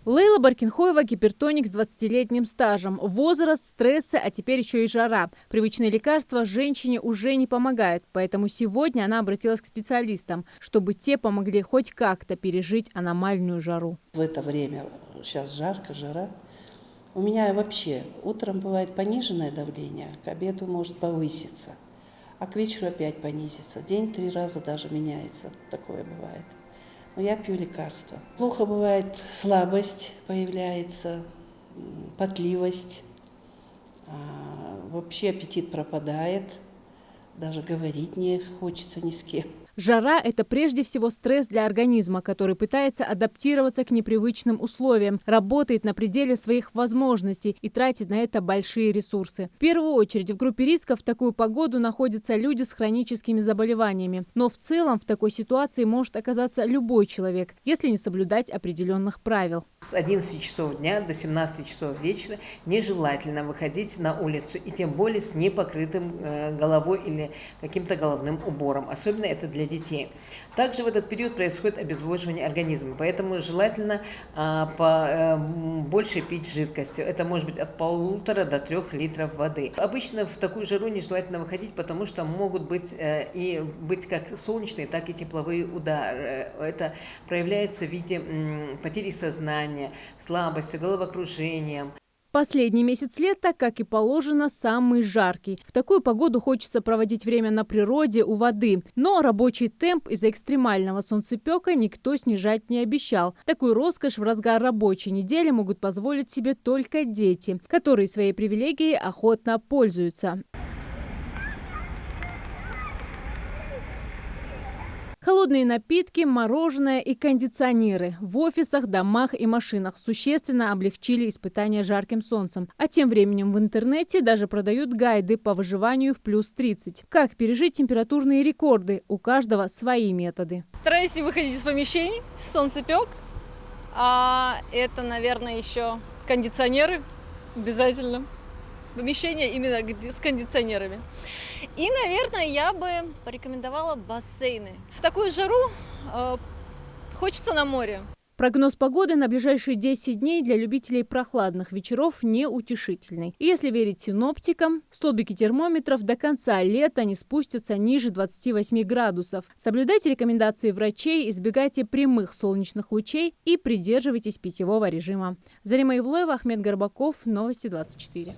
Лейла Баркинхоева – гипертоник с 20-летним стажем. Возраст, стрессы, а теперь еще и жара. Привычные лекарства женщине уже не помогают, поэтому сегодня она обратилась к специалистам, чтобы те помогли хоть как-то пережить аномальную жару. В это время, сейчас жарко, жара, у меня вообще утром бывает пониженное давление, к обеду может повыситься, а к вечеру опять понизится. День 3 раза даже меняется, такое бывает. Но я пью лекарства. Плохо бывает, слабость появляется, потливость, вообще аппетит пропадает, даже говорить не хочется ни с кем. Жара – это прежде всего стресс для организма, который пытается адаптироваться к непривычным условиям, работает на пределе своих возможностей и тратит на это большие ресурсы. В первую очередь в группе риска в такую погоду находятся люди с хроническими заболеваниями. Но в целом в такой ситуации может оказаться любой человек, если не соблюдать определенных правил. С 11 часов дня до 17 часов вечера нежелательно выходить на улицу, и тем более с непокрытым головой или каким-то головным убором. Особенно это для детей. Также в этот период происходит обезвоживание организма, поэтому желательно больше пить жидкостью. Это может быть от 1,5 до 3 литров воды. Обычно в такую жару нежелательно выходить, потому что могут быть как солнечные, так и тепловые удары. Это проявляется в виде потери сознания, слабостью, головокружением. Последний месяц лета, как и положено, самый жаркий. В такую погоду хочется проводить время на природе, у воды. Но рабочий темп из-за экстремального солнцепека никто снижать не обещал. Такую роскошь в разгар рабочей недели могут позволить себе только дети, которые своей привилегией охотно пользуются. Холодные напитки, мороженое и кондиционеры в офисах, домах и машинах существенно облегчили испытания жарким солнцем. А тем временем в интернете даже продают гайды по выживанию в плюс 30. Как пережить температурные рекорды? У каждого свои методы. Стараюсь не выходить из помещений, солнцепек. Это, наверное, еще кондиционеры обязательно. Помещения именно с кондиционерами. И, наверное, я бы порекомендовала бассейны. В такую жару хочется на море. Прогноз погоды на ближайшие 10 дней для любителей прохладных вечеров неутешительный. И если верить синоптикам, столбики термометров до конца лета не спустятся ниже 28 градусов. Соблюдайте рекомендации врачей, избегайте прямых солнечных лучей и придерживайтесь питьевого режима. Зарима Ивлоева, Ахмед Горбаков, Новости 24.